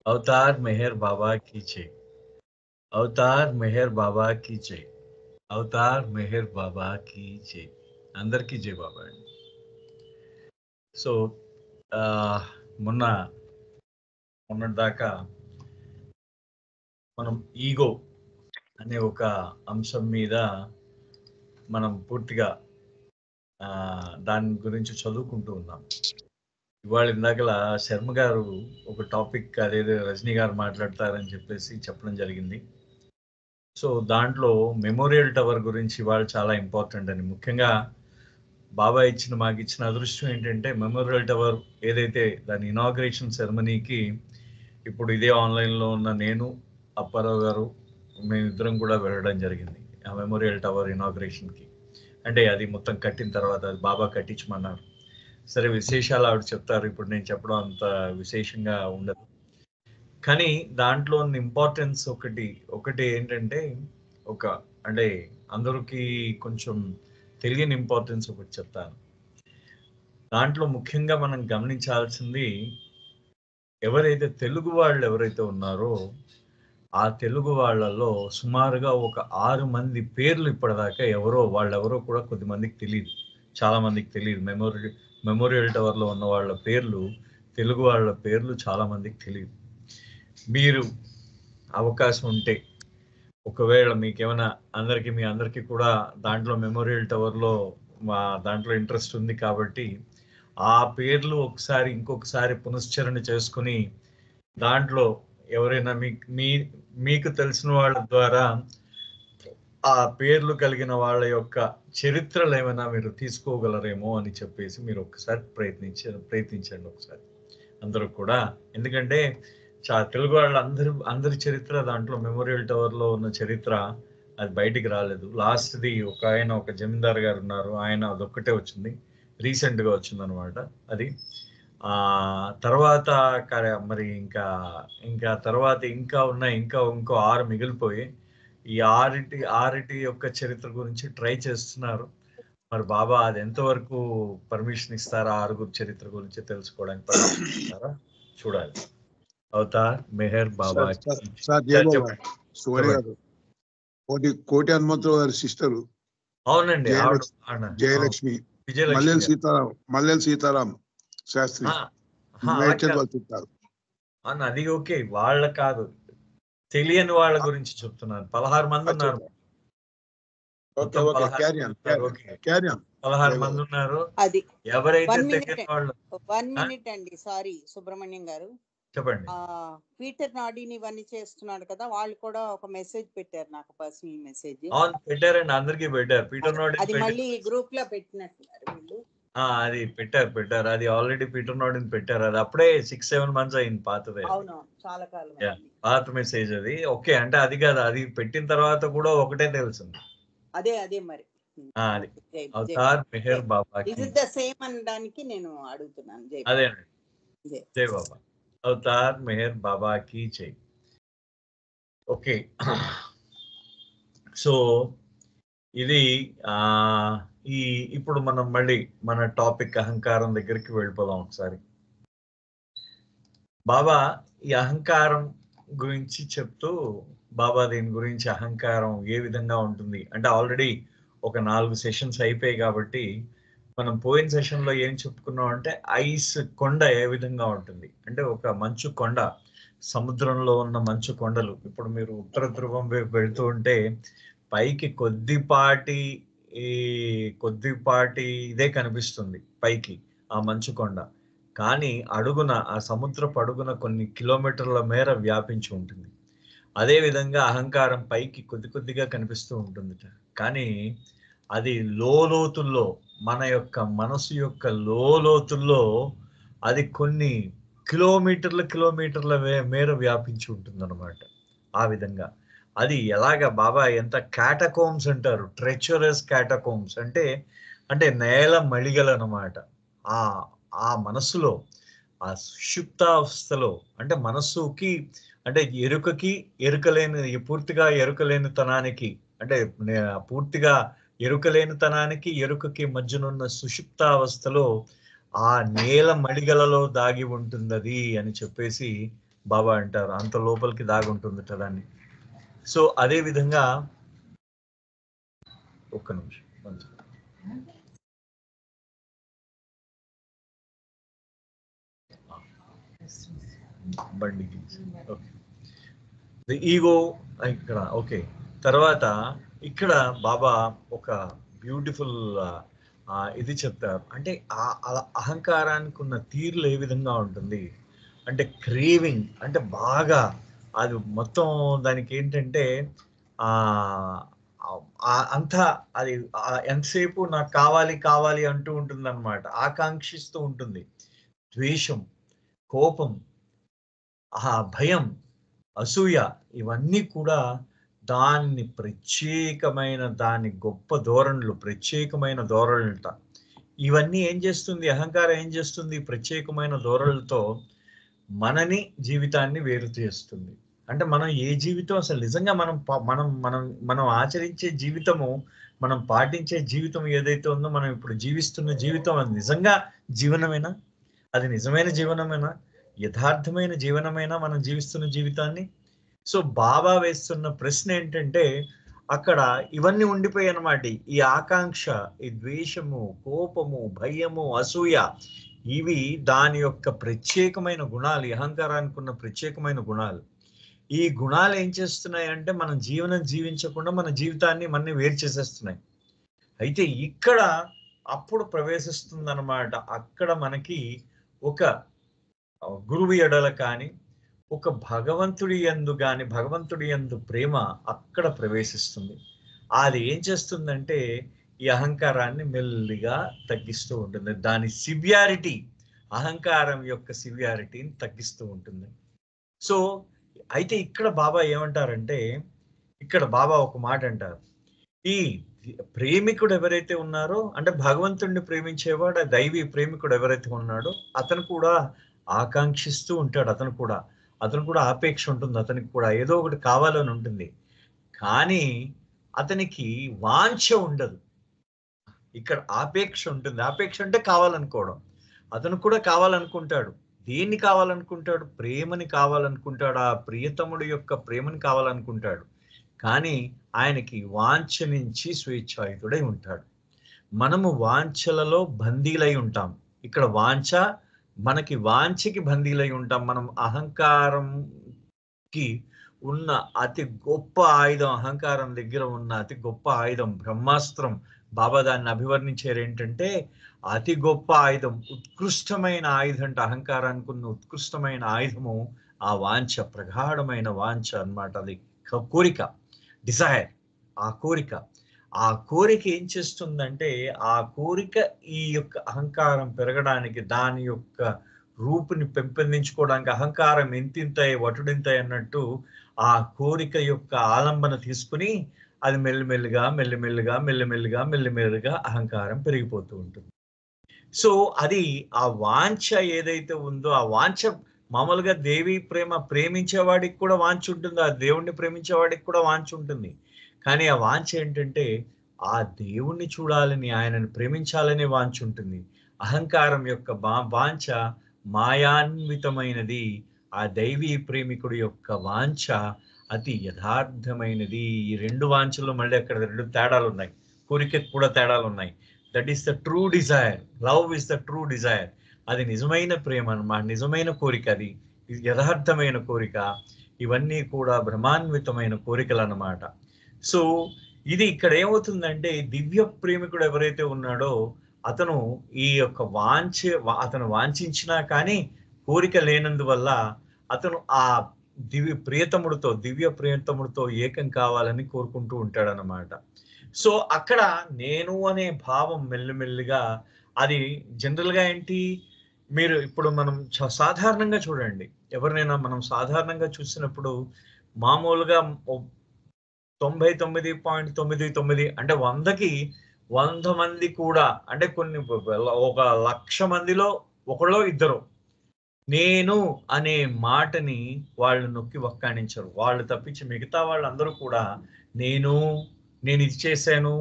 अवतार मेहर बाबा की जय। अवतार मेहर बाबा की जय। అవతార్ మెహర్ బాబాకి జై. అందరికీ జై బాబా అండి. సో మొన్న మొన్నటిదాకా మనం ఈగో అనే ఒక అంశం మీద మనం పూర్తిగా దాని గురించి చదువుకుంటూ ఉన్నాం. ఇవాళ ఇందాకలా శర్మ గారు ఒక టాపిక్ అదేదో రజనీ గారు మాట్లాడతారని చెప్పేసి చెప్పడం జరిగింది. సో దాంట్లో మెమోరియల్ టవర్ గురించి ఇవాళ చాలా ఇంపార్టెంట్ అని, ముఖ్యంగా బాబా మాకు ఇచ్చిన అదృష్టం ఏంటంటే మెమోరియల్ టవర్ ఏదైతే దాని ఇనాగ్రేషన్ సెరమనీకి ఇప్పుడు ఇదే ఆన్లైన్లో ఉన్న నేను, అప్పారావు గారు, మేమిద్దరం కూడా వెళ్ళడం జరిగింది ఆ మెమోరియల్ టవర్ ఇనాగ్రేషన్కి. అంటే అది మొత్తం కట్టిన తర్వాత అది బాబా కట్టించమన్నారు. సరే, విశేషాలు ఆవిడ చెప్తారు, ఇప్పుడు నేను చెప్పడం అంత విశేషంగా ఉండదు. కానీ దాంట్లో ఉన్న ఇంపార్టెన్స్ ఒకటి ఏంటంటే, ఒక అంటే అందరికీ కొంచెం తెలియని ఇంపార్టెన్స్ ఒకటి చెప్తాను. దాంట్లో ముఖ్యంగా మనం గమనించాల్సింది, ఎవరైతే తెలుగు వాళ్ళు ఎవరైతే ఉన్నారో ఆ తెలుగు వాళ్ళలో సుమారుగా ఒక 6 మంది పేర్లు ఇప్పటిదాకా వాళ్ళెవరో కూడా కొద్దిమందికి తెలియదు, చాలా మందికి తెలియదు. మెమోరియల్ టవర్లో ఉన్న వాళ్ళ పేర్లు, తెలుగు వాళ్ళ పేర్లు చాలా మందికి తెలియదు. మీరు అవకాశం ఉంటే, ఒకవేళ మీకేమైనా మీ అందరికీ కూడా దాంట్లో మెమోరియల్ టవర్లో దాంట్లో ఇంట్రెస్ట్ ఉంది కాబట్టి ఆ పేర్లు ఇంకొకసారి పునశ్చరణ చేసుకుని దాంట్లో ఎవరైనా మీకు తెలిసిన వాళ్ళ ద్వారా ఆ పేర్లు కలిగిన వాళ్ళ యొక్క చరిత్రలు ఏమైనా మీరు తీసుకోగలరేమో అని చెప్పేసి మీరు ఒకసారి ప్రయత్నించండి ఒకసారి అందరూ కూడా. ఎందుకంటే తెలుగు వాళ్ళ అందరి చరిత్ర దాంట్లో మెమోరియల్ టవర్ లో ఉన్న చరిత్ర అది బయటికి రాలేదు. లాస్ట్ది ఒక జమీందార్ గారు ఉన్నారు, ఆయన అదొక్కటే వచ్చింది, రీసెంట్ గా వచ్చింది అనమాట అది. తర్వాత మరి ఇంకా తర్వాత ఇంకో 6 మిగిలిపోయి ఈ ఆరిటి యొక్క చరిత్ర గురించి ట్రై చేస్తున్నారు. మరి బాబా అది ఎంతవరకు పర్మిషన్ ఇస్తారా, 6 చరిత్ర గురించి తెలుసుకోవడానికి పర్మిషన్ ఇస్తారా చూడాలి. అవతార్ మెహర్ బాబా. కోటి హనుమంతరావు గారి సిస్టర్. అవునండి, జయలక్ష్మి, మల్లెల సీతారాం శాస్త్రి. అది ఓకే, వాళ్ళ కాదు, తెలియని వాళ్ళ గురించి చెప్తున్నారు. 16 మంది ఉన్నారు. 16 మంది ఉన్నారు. అది ఎవరైతే తెలియని వాళ్ళు. 1 మినిట్ అండి, సారీ సుబ్రహ్మణ్యం గారు చెప్పండి. పీటర్ నాడీని ఇవన్నీ చేస్తున్నాడు కదా, వాళ్ళు కూడా ఒక మెసేజ్ పెట్టారు నాకు, పర్సనల్ మెసేజ్. అవును, పెట్టారండి, అందరికీ పెట్టారు. పీటర్ నాడీ అది మళ్ళీ గ్రూప్ లో పెట్టినట్టున్నారు వీళ్ళు. అది పెట్టారు, అది ఆల్రెడీ పీటర్ నాడీని పెట్టారు. అది అప్పుడే 6-7 మంత్స్ అయింది, పాతదే. అవును, చాలా కాలం పాత మెసేజ్ అది. ఓకే, అంటే అది కాదు, అది పెట్టిన తర్వాత కూడా ఒకటే తెలిసింది. అదే మరి అది Avatar Meher Baba is the same అనడానికి నేను అడుగుతున్నాను. అదేనండి, జై బాబా. అవతార్ మెహర్ బాబా కి జై. ఓకే, సో ఇది ఇప్పుడు మనం మళ్ళీ మన టాపిక్ అహంకారం దగ్గరికి వెళ్ళిపోదాం ఒకసారి. బాబా ఈ అహంకారం గురించి చెప్తూ, బాబా దీని గురించి అహంకారం ఏ విధంగా ఉంటుంది అంటే, ఆల్రెడీ ఒక 4 సెషన్స్ అయిపోయాయి కాబట్టి మనం పోయిన సెషన్ లో ఏం చెప్పుకున్నాం అంటే, ఐస్ కొండ ఏ విధంగా ఉంటుంది అంటే, ఒక మంచు కొండ, సముద్రంలో ఉన్న మంచు కొండలు. ఇప్పుడు మీరు ఉత్తర ధ్రువం వెళ్తూ ఉంటే పైకి కొద్దిపాటి ఇదే కనిపిస్తుంది పైకి ఆ మంచు కొండ, కానీ ఆ సముద్రపు అడుగున కొన్ని కిలోమీటర్ల మేర వ్యాపించి ఉంటుంది. అదే విధంగా అహంకారం పైకి కొద్దిగా కనిపిస్తూ ఉంటుంది, కానీ అది లోతుల్లో, మన యొక్క మనసు యొక్క లోతుల్లో అది కొన్ని కిలోమీటర్ల మేర వ్యాపించి ఉంటుంది అనమాట. ఆ విధంగా అది ఎలాగా బాబా ఎంత క్యాటకోమ్స్ అంటారు, ట్రెచరస్ క్యాటకోమ్స్ అంటే నేల మళిగలు అనమాట. ఆ మనసులో, ఆ సుషుప్తావస్థలో, అంటే మనస్సుకి అంటే పూర్తిగా ఎరుకలేని తనానికి, అంటే పూర్తిగా ఎరుకలేని తనానికి ఎరుకకి మధ్యనున్న సుషుప్తావస్థలో ఆ నేల మడిగలలో దాగి ఉంటున్నది అని చెప్పేసి బాబా అంటారు, అంత లోపలికి దాగుంటుంది దాన్ని. సో అదే విధంగా ఒక్క నిమిషం బండికి ఓకే, ది ఈగో ఇక్కడ ఓకే. తర్వాత ఇక్కడ బాబా ఒక బ్యూటిఫుల్ ఇది చెప్తారు, అంటే అహంకారానికి ఉన్న తీరులు ఏ విధంగా ఉంటుంది అంటే క్రేవింగ్, అంటే బాగా అది మొత్తం దానికి ఏంటంటే అంతా అది ఎంతసేపు నాకు కావాలి కావాలి అంటూ ఉంటుంది అనమాట, ఆకాంక్షిస్తూ ఉంటుంది. ద్వేషం, కోపం, భయం, అసూయ, ఇవన్నీ కూడా దాన్ని ప్రత్యేకమైన దాని గొప్ప ధోరణులు, ప్రత్యేకమైన ధోరణులట. ఇవన్నీ ఏం చేస్తుంది, అహంకారం ఏం చేస్తుంది, ప్రత్యేకమైన ధోరణులతో మనని జీవితాన్ని వేరు చేస్తుంది. అంటే మనం ఏ జీవితం అసలు నిజంగా మనం మనం మనం మనం ఆచరించే జీవితము, మనం పాటించే జీవితం ఏదైతే ఉందో, మనం ఇప్పుడు జీవిస్తున్న జీవితం అది నిజంగా జీవనమేనా, అది నిజమైన జీవనమేనా, యథార్థమైన జీవనమైనా మనం జీవిస్తున్న జీవితాన్ని? సో బాబా వేస్తున్న ప్రశ్న ఏంటంటే అక్కడ ఇవన్నీ ఉండిపోయాయి అన్నమాట. ఈ ఆకాంక్ష, ఈ ద్వేషము, కోపము, భయము, అసూయ, ఇవి దాని యొక్క ప్రత్యేకమైన గుణాలు, అహంకారానికి ఉన్న ప్రత్యేకమైన గుణాలు. ఈ గుణాలు ఏం చేస్తున్నాయి అంటే మనం జీవనం జీవించకుండా మన జీవితాన్ని మనని వేరు చేసేస్తున్నాయి. అయితే ఇక్కడ అప్పుడు ప్రవేశిస్తుందన్నమాట, అక్కడ మనకి ఒక గురువు ఎడల కానీ, ఒక భగవంతుడి యందు కానీ, భగవంతుడి యందు ప్రేమ అక్కడ ప్రవేశిస్తుంది. అది ఏం చేస్తుందంటే ఈ అహంకారాన్ని మెల్లిగా తగ్గిస్తూ ఉంటుంది. దాని సివియారిటీ, అహంకారం యొక్క సివియారిటీని తగ్గిస్తూ ఉంటుంది. సో అయితే ఇక్కడ బాబా ఏమంటారంటే, ఇక్కడ బాబా ఒక మాట అంటారు, ఈ ప్రేమికుడు ఎవరైతే ఉన్నారో, అంటే భగవంతుడిని ప్రేమించేవాడు, దైవీ ప్రేమికుడు ఎవరైతే ఉన్నాడో అతను కూడా ఆకాంక్షిస్తూ ఉంటాడు. అతను కూడా ఆపేక్ష ఉంటుంది, అతనికి కూడా ఏదో ఒకటి కావాలని ఉంటుంది. కానీ అతనికి వాంఛ ఉండదు. ఇక్కడ ఆపేక్ష ఉంటుంది. ఆపేక్ష అంటే కావాలనుకోవడం. అతను కూడా కావాలనుకుంటాడు. దేన్ని కావాలనుకుంటాడు? ప్రేమని కావాలనుకుంటాడు. ఆ ప్రియతముడు యొక్క ప్రేమని కావాలనుకుంటాడు. కానీ ఆయనకి వాంఛ నుంచి స్వేచ్ఛాయుతుడై ఉంటాడు. మనము వాంఛలలో బందీలై ఉంటాం. ఇక్కడ వాంఛ, మనకి వాంఛకి బందీలై ఉంటాం. మనం అహంకారంకి ఉన్న అతి గొప్ప ఆయుధం, అహంకారం దగ్గర ఉన్న అతి గొప్ప ఆయుధం బ్రహ్మాస్త్రం. బాబా దాన్ని అభివర్ణించారు ఏంటంటే అతి గొప్ప ఆయుధం, ఉత్కృష్టమైన ఆయుధం అంటే అహంకారానికి ఉన్న ఉత్కృష్టమైన ఆయుధము ఆ వాంఛ, ప్రగాఢమైన వాంఛ అన్నమాట. అది కోరిక, డిజైర్. ఆ కోరిక ఏం చేస్తుందంటే ఆ కోరిక ఈ యొక్క అహంకారం పెరగడానికి, దాని యొక్క రూపుని పెంపొందించుకోవడానికి, అహంకారం ఎంతింతాయి వటుడింతాయి అన్నట్టు ఆ కోరిక యొక్క ఆలంబన తీసుకుని అది మెల్లిమెల్లిగా అహంకారం పెరిగిపోతూ ఉంటుంది. సో అది ఆ వాంఛ ఏదైతే ఉందో, ఆ వాంఛ మామూలుగా దేవి ప్రేమించేవాడికి కూడా వాంఛ ఉంటుంది, ఆ దేవుణ్ణి ప్రేమించేవాడికి కూడా వాంఛ ఉంటుంది. కానీ ఆ వాంఛ ఏంటంటే ఆ దేవుణ్ణి చూడాలని, ఆయనను ప్రేమించాలనే వాంఛ ఉంటుంది. అహంకారం యొక్క వాంఛ మాయాన్వితమైనది. ఆ దైవీ ప్రేమికుడి యొక్క వాంఛ అతి యథార్థమైనది. ఈ రెండు వాంఛలు మళ్ళీ అక్కడ రెండు తేడాలు ఉన్నాయి, కోరికకు కూడా తేడాలు ఉన్నాయి. That is the true desire. Love is the true desire. అది నిజమైన ప్రేమ అన్నమాట, నిజమైన కోరిక, అది యథార్థమైన కోరిక. ఇవన్నీ కూడా బ్రహ్మాన్వితమైన కోరికలు అన్నమాట. సో ఇది ఇక్కడ ఏమవుతుందంటే దివ్య ప్రేమికుడు ఎవరైతే ఉన్నాడో అతను ఈ యొక్క అతను వాంఛించినా కానీ కోరిక లేనందువల్ల అతను ఆ దివ్య ప్రియతముడితో ఏకం కావాలని కోరుకుంటూ ఉంటాడనమాట. సో అక్కడ నేను అనే భావం మెల్లిమెల్లిగా, అది జనరల్గా ఏంటి, మీరు ఇప్పుడు మనం సాధారణంగా చూడండి, ఎవరినైనా మనం సాధారణంగా చూసినప్పుడు మామూలుగా 99.99 అంటే 100కి 100 మంది కూడా, అంటే కొన్ని 1,00,000 మందిలో ఒకళ్ళో ఇద్దరు నేను అనే మాటని వాళ్ళు నొక్కి వక్కాణించరు. వాళ్ళు తప్పించి మిగతా వాళ్ళందరూ కూడా నేను ఇది చేశాను,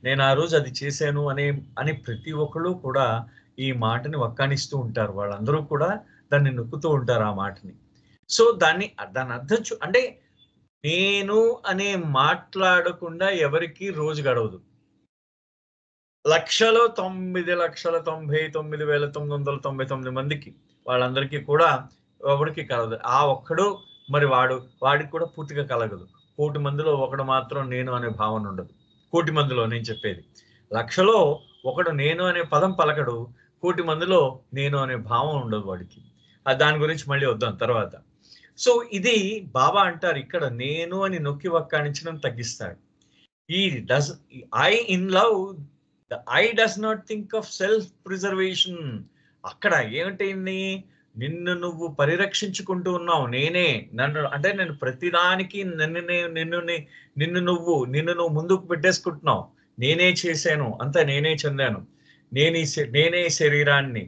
నేను ఆ రోజు అది చేశాను అని ప్రతి ఒక్కళ్ళు కూడా ఈ మాటని వక్కాణిస్తూ ఉంటారు. వాళ్ళందరూ కూడా దాన్ని నొక్కుతూ ఉంటారు ఆ మాటని. సో దాని అర్థం అంటే నేను అనే మాట్లాడకుండా ఎవరికి రోజు గడవదు. 9,90,99,999 మందికి వాళ్ళందరికీ కూడా ఎవరికి కలదు. ఆ ఒక్కడు మరి వాడికి కూడా పూర్తిగా కలగదు. 1,00,00,000 మందిలో ఒకడు మాత్రం నేను అనే భావన ఉండదు. 1,00,00,000 మందిలో నేను చెప్పేది. 1,00,000లో ఒకడు నేను అనే పదం పలకడు. 1,00,00,000 మందిలో నేను అనే భావం ఉండదు వాడికి. దాని గురించి మళ్ళీ వద్దాం తర్వాత. సో ఇది బాబా అంటారు ఇక్కడ నేను అని నొక్కి వక్కాణించడం తగ్గిస్తాడు. I in love the I does not think of self preservation. అక్కడ ఏమిటైంది? నిన్ను నువ్వు పరిరక్షించుకుంటూ ఉన్నావు. నేను ప్రతిదానికి నిన్ను నువ్వు ముందుకు పెట్టేసుకుంటున్నావు. నేనే చేశాను, అంతా నేనే చెందాను, నేనే శరీరాన్ని,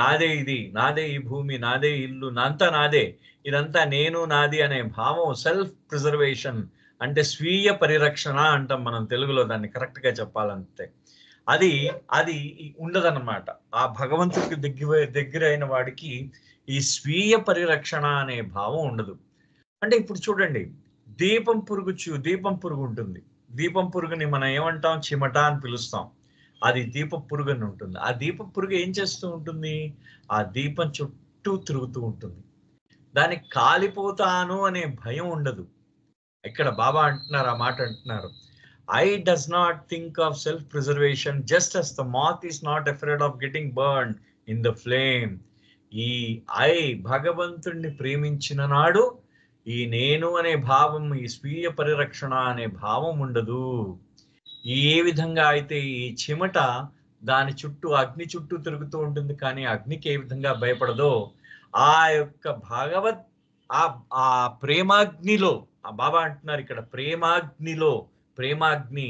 నాదే ఇది, నాదే ఈ భూమి, నాదే ఇల్లు, అంతా నాదే, ఇదంతా నేను నాది అనే భావం సెల్ఫ్ ప్రిజర్వేషన్ అంటే స్వీయ పరిరక్షణ అంటాం మనం తెలుగులో. దాన్ని కరెక్ట్ గా చెప్పాలంటే అది ఉండదన్నమాట. ఆ భగవంతుడికి దగ్గర అయిన వాడికి ఈ స్వీయ పరిరక్షణ అనే భావం ఉండదు. అంటే ఇప్పుడు చూడండి, దీపం పురుగు ఉంటుంది. దీపం పురుగుని మనం ఏమంటాం? చిమట అని పిలుస్తాం. అది దీప పురుగు అని ఉంటుంది. ఆ దీప పురుగు ఏం చేస్తూ ఉంటుంది? ఆ దీపం చుట్టూ తిరుగుతూ ఉంటుంది. దానికి కాలిపోతాను అనే భయం ఉండదు. ఇక్కడ బాబా అంటున్నారు, ఆ మాట అంటున్నారు, I does not think of self-preservation just as the moth is not afraid of getting burned in the flame. ఈ భగవంతుణ్ణి ప్రేమించిన నాడు ఈ నేను అనే భావం, ఈ స్వీయ పరిరక్షణ అనే భావం ఉండదు. ఏ విధంగా అయితే ఈ చిమట దాని చుట్టూ అగ్ని చుట్టూ తిరుగుతూ ఉంటుంది, కానీ అగ్నికి ఏ విధంగా భయపడదో ఆ యొక్క ఆ ప్రేమాగ్నిలో, ఆ బాబా అంటున్నారు ఇక్కడ ప్రేమాగ్ని,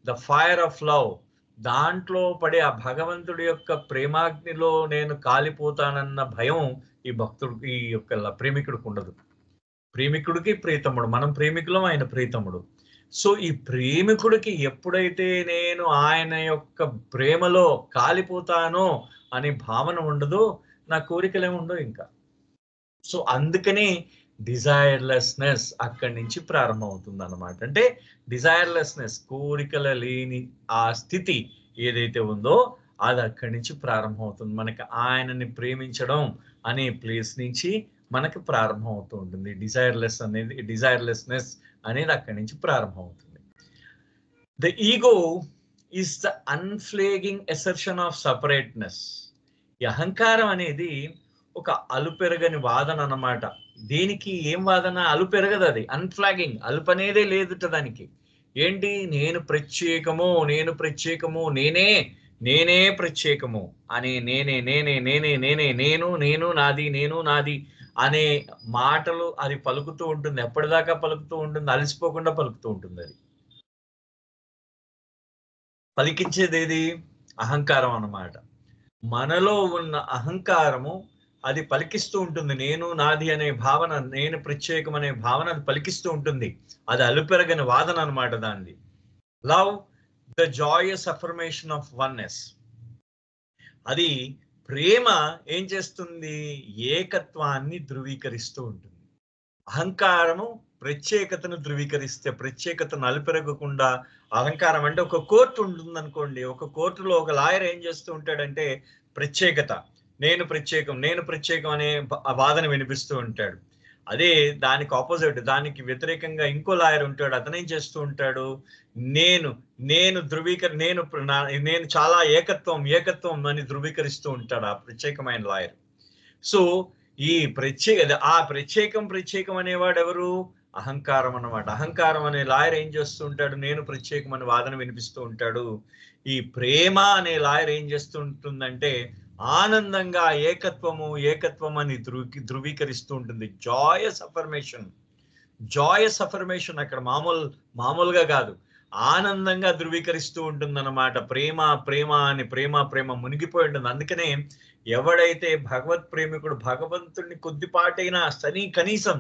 ద ఫైర్ ఆఫ్ లవ్, దాంట్లో పడే ఆ భగవంతుడి యొక్క ప్రేమాగ్నిలో నేను కాలిపోతానన్న భయం ఈ భక్తుడికి, ఈ యొక్క ప్రేమికుడికి ఉండదు. ప్రేమికుడికి ప్రీతముడు, మనం ప్రేమికులం, ఆయన ప్రీతముడు. సో ఈ ప్రేమికుడికి ఎప్పుడైతే నేను ఆయన యొక్క ప్రేమలో కాలిపోతానో అనే భావన ఉండదో నా కోరికలేమి ఉండవు ఇంకా. సో అందుకనే డిజైర్లెస్నెస్ అక్కడి నుంచి ప్రారంభం అవుతుంది అన్నమాట. అంటే డిజైర్లెస్నెస్, కోరికల లేని ఆ స్థితి ఏదైతే ఉందో అది అక్కడి నుంచి ప్రారంభం అవుతుంది. మనకి ఆయనని ప్రేమించడం అనే ప్లేస్ నుంచి మనకి ప్రారంభం అవుతూ ఉంటుంది. డిజైర్లెస్నెస్ అనేది అక్కడి నుంచి ప్రారంభం అవుతుంది. The ego is the unflagging assertion of separateness. ఈ అహంకారం అనేది ఒక అలుపెరగని వాదన అన్నమాట. దేనికి ఏం వాదన? అలుపెరగదు, అది అన్ఫ్లాగింగ్, అలుపు అనేదే లేదుట దానికి. ఏంటి? నేను ప్రత్యేకము, నేనే ప్రత్యేకము అనే నేను నాది అనే మాటలు అది పలుకుతూ ఉంటుంది. ఎప్పటిదాకా పలుకుతూ ఉంటుంది? అలసిపోకుండా పలుకుతూ ఉంటుంది. అది పలికించేది ఏది? అహంకారం అన్నమాట. మనలో ఉన్న అహంకారము అది పలికిస్తూ ఉంటుంది. నేను నాది అనే భావన, నేను ప్రత్యేకం అనే భావన అది పలికిస్తూ ఉంటుంది. అది అలుపెరగని వాదన అన్నమాట దాన్ని. Love the Joyce affirmation of oneness. అది ప్రేమ ఏం చేస్తుంది? ఏకత్వాన్ని ధృవీకరిస్తూ ఉంటుంది. అహంకారము ప్రత్యేకతను ధృవీకరిస్తే, ప్రత్యేకతను అలుపెరగకుండా, అహంకారం అంటే ఒక కోర్టు ఉంటుంది అనుకోండి. ఒక కోర్టులో ఒక లాయర్ ఏం చేస్తూ ఉంటాడంటే ప్రత్యేకత, నేను ప్రత్యేకం అనే వాదన వినిపిస్తూ ఉంటాడు. అదే దానికి ఆపోజిట్, దానికి వ్యతిరేకంగా ఇంకో లాయర్ ఉంటాడు. అతనేం చేస్తూ ఉంటాడు? నేను చాలా ఏకత్వం అని ధృవీకరిస్తూ ఉంటాడు ఆ ప్రత్యేకమైన లాయర్. సో ఈ ప్రత్యేకం అనేవాడు ఎవరు? అహంకారం అన్నమాట. అహంకారం అనే లాయర్ ఏం చేస్తూ ఉంటాడు? నేను ప్రత్యేకం అనే వాదన వినిపిస్తూ ఉంటాడు. ఈ ప్రేమ అనే లాయర్ ఏం చేస్తూ ఉంటుందంటే ఆనందంగా ఏకత్వం అని ధృవీకరిస్తూ ఉంటుంది. జాయస్ అఫర్మేషన్ అక్కడ మామూలుగా కాదు, ఆనందంగా ధృవీకరిస్తూ ఉంటుంది అన్నమాట. ప్రేమ మునిగిపోయి ఉంటుంది. అందుకనే ఎవడైతే భగవత్ ప్రేమికుడు, భగవంతుడిని కొద్దిపాటైనా కనీసం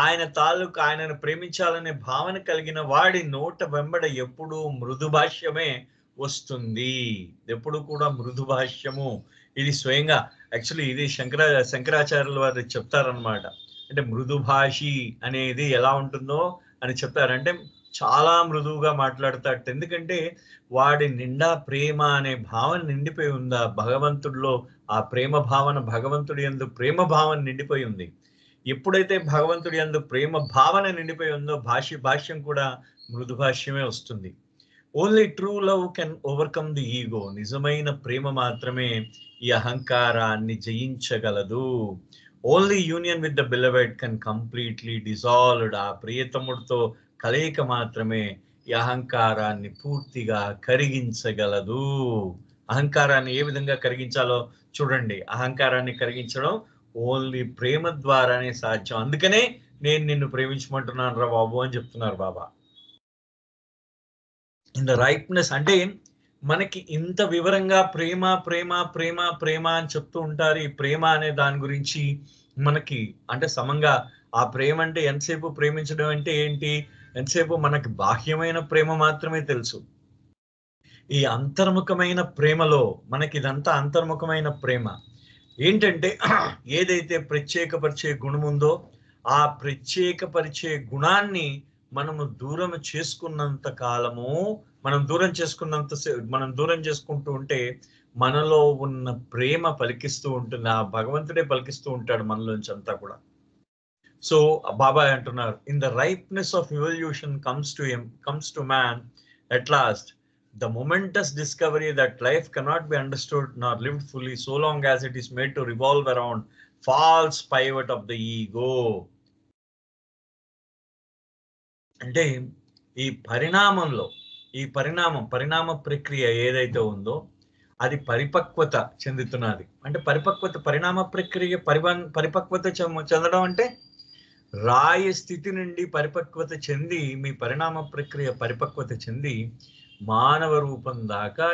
ఆయనను ప్రేమించాలనే భావన కలిగిన వాడి నోట వెంబడ ఎప్పుడూ మృదు భాష్యమే వస్తుంది. ఎప్పుడు కూడా మృదు భాష్యము. ఇది స్వయంగా యాక్చువల్లీ ఇది శంకరాచార్యుల వారు చెప్తారనమాట. అంటే మృదుభాషి అనేది ఎలా ఉంటుందో అని చెప్పారంటే చాలా మృదువుగా మాట్లాడతాడు. ఎందుకంటే వాడి నిండా ప్రేమ అనే భావన నిండిపోయి ఉంది. ఆ భగవంతుడిలో ఆ ప్రేమ భావన, భగవంతుడి యందు ప్రేమ భావన నిండిపోయి ఉంది. ఎప్పుడైతే భగవంతుడి యందు ప్రేమ భావన నిండిపోయి ఉందో భాష్యం కూడా మృదు భాష్యమే వస్తుంది. Only true love can overcome the ego. నిజమైన ప్రేమ మాత్రమే ఈ అహంకారాన్ని జయించగలదు. Only union with the beloved can completely dissolved. ఆ ప్రియతముడితో కలయిక మాత్రమే ఈ అహంకారాన్ని పూర్తిగా కరిగించగలదు. అహంకారాన్ని ఏ విధంగా కరిగించాలో చూడండి. అహంకారాన్ని కరిగించడం ఓన్లీ ప్రేమ ద్వారానే సాధ్యం. అందుకనే నేను నిన్ను ప్రేమించమంటున్నాను రా బాబు అని చెప్తున్నారు బాబా. ఇన్ ద రైట్నెస్ అంటే మనకి ఇంత వివరంగా ప్రేమ ప్రేమ ప్రేమ ప్రేమ అని చెప్తూ ఉంటారు. ఈ ప్రేమ అనే దాని గురించి మనకి అంటే సమంగా ఆ ప్రేమ అంటే ఎంతసేపు ప్రేమించడం అంటే ఏంటి, ఎంతసేపు మనకి బాహ్యమైన ప్రేమ మాత్రమే తెలుసు. ఈ అంతర్ముఖమైన ప్రేమలో మనకి ఇదంతా అంతర్ముఖమైన ప్రేమ ఏంటంటే ఏదైతే ప్రత్యేకపరిచే గుణం ఉందో ఆ ప్రత్యేకపరిచే గుణాన్ని మనము దూరం చేసుకున్నంత కాలము, మనం దూరం చేసుకుంటూ ఉంటే మనలో ఉన్న ప్రేమ పలికిస్తూ ఉంటుంది. ఆ భగవంతుడే పలికిస్తూ ఉంటాడు మనలోంచి అంతా కూడా. సో బాబా అంటున్నారు, in the ripeness of evolution comes to man at last the momentous discovery that life cannot be understood nor lived fully so long as it is made to revolve around false pivot of the ego. అంటే ఈ పరిణామ ప్రక్రియ ఏదైతే ఉందో అది పరిపక్వత చెందుతున్నది. అంటే పరిణామ ప్రక్రియ పరిపక్వత చెందడం అంటే రాయి స్థితి నుండి పరిపక్వత చెంది, మీ పరిణామ ప్రక్రియ పరిపక్వత చెంది మానవ రూపం దాకా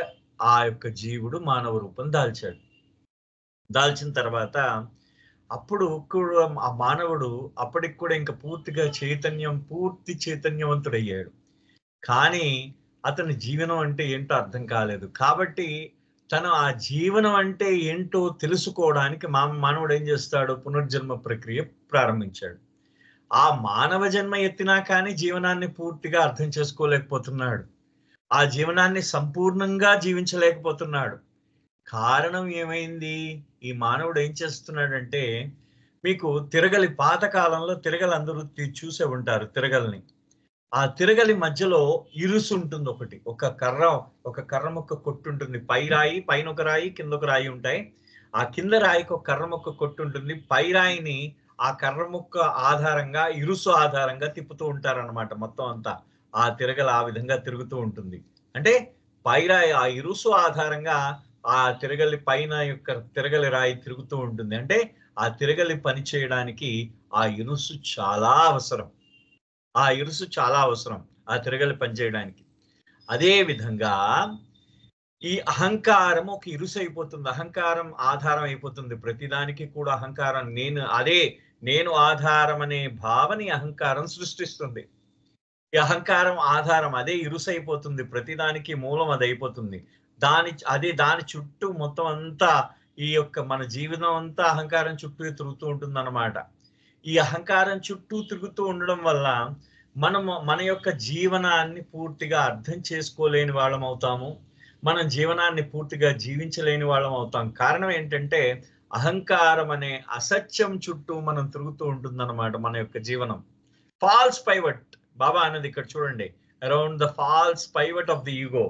ఆ యొక్క జీవుడు మానవ రూపం దాల్చిన తర్వాత అప్పుడు ఆ మానవుడు అప్పటికి కూడా ఇంకా పూర్తి చైతన్యవంతుడయ్యాడు. కానీ అతని జీవనం అంటే ఏంటో అర్థం కాలేదు. కాబట్టి తను ఆ జీవనం అంటే ఏంటో తెలుసుకోవడానికి మానవుడు ఏం చేస్తాడు, పునర్జన్మ ప్రక్రియ ప్రారంభించాడు. ఆ మానవ జన్మ ఎత్తినా కానీ జీవనాన్ని పూర్తిగా అర్థం చేసుకోలేకపోతున్నాడు. ఆ జీవనాన్ని సంపూర్ణంగా జీవించలేకపోతున్నాడు. కారణం ఏమైంది? ఈ మానవుడు ఏం చేస్తున్నాడంటే, మీకు తిరగలి పాతకాలంలో తిరగలి అందరూ చూసే ఉంటారు. తిరగలిని ఆ తిరగలి మధ్యలో ఇరుసు ఉంటుంది. ఒక కర్ర మొక్క కొట్టు ఉంటుంది. పై రాయి పైన ఒక రాయి కింద ఒక రాయి ఉంటాయి. ఆ కింద రాయికి ఒక కర్ర మొక్క కొట్టు ఉంటుంది. పై రాయిని ఆ కర్ర మొక్క ఆధారంగా ఇరుసు ఆధారంగా తిప్పుతూ ఉంటారన్నమాట. మొత్తం అంతా ఆ తిరగలి ఆ విధంగా తిరుగుతూ ఉంటుంది. అంటే పైరాయి ఆ ఇరుసు ఆధారంగా ఆ తిరగలి పైన యొక్క తిరగలి రాయి తిరుగుతూ ఉంటుంది. అంటే ఆ తిరగలి పని చేయడానికి ఆ ఇరుసు చాలా అవసరం. ఆ తిరగలి పని చేయడానికి. అదే విధంగా ఈ అహంకారం ఒక ఇరుసు అయిపోతుంది. అహంకారం ఆధారం అయిపోతుంది. ప్రతిదానికి కూడా అహంకారం నేను ఆధారం అనే భావన అహంకారం సృష్టిస్తుంది. ఈ అహంకారం ఆధారం అదే ఇరుసైపోతుంది. ప్రతిదానికి మూలం అది అయిపోతుంది. దాని చుట్టూ మొత్తం అంతా ఈ యొక్క మన జీవితం అంతా అహంకారం చుట్టూ తిరుగుతూ ఉంటుంది అన్నమాట. ఈ అహంకారం చుట్టూ తిరుగుతూ ఉండడం వల్ల మన యొక్క జీవనాన్ని పూర్తిగా అర్థం చేసుకోలేని వాళ్ళం అవుతాము. మన జీవనాన్ని పూర్తిగా జీవించలేని వాళ్ళం అవుతాం. కారణం ఏంటంటే అహంకారం అనే అసత్యం చుట్టూ మనం తిరుగుతూ ఉంటుందన్నమాట మన యొక్క జీవనం. ఫాల్స్ పైవట్ బాబా అన్నది ఇక్కడ చూడండి, around the false pivot of the ego.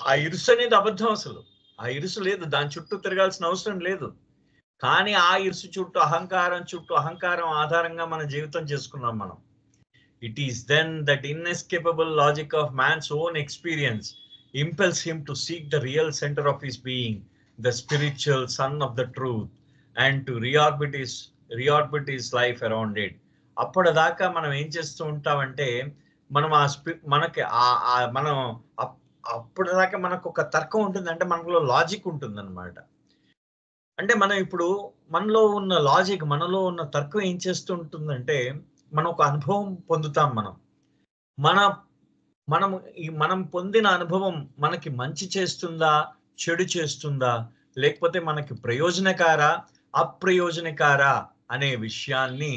ఆ ఇరుసు అనేది అబద్ధం. అసలు ఆ ఇరుసు లేదు, దాని చుట్టూ తిరగాల్సిన అవసరం లేదు. కానీ ఆ ఇరుసు చుట్టూ అహంకారం ఆధారంగా మన జీవితం చేసుకున్నాం మనం. It is then that inescapable logic of man's own experience impels him to seek the real center of his being, the spiritual sun of the truth, and to reorbit his life around it. అప్పటిదాకా మనం ఏం చేస్తూ ఉంటామంటే మనం అప్పటిదాకా మనకు ఒక తర్కం ఉంటుంది. అంటే మనలో లాజిక్ ఉంటుంది అనమాట. అంటే మనం ఇప్పుడు మనలో ఉన్న తర్కం ఏం చేస్తూ ఉంటుందంటే మనం ఒక అనుభవం పొందుతాం. మనం పొందిన అనుభవం మనకి మంచి చేస్తుందా, చెడు చేస్తుందా, లేకపోతే మనకి ప్రయోజనకారా, అప్రయోజనకారా అనే విషయాన్ని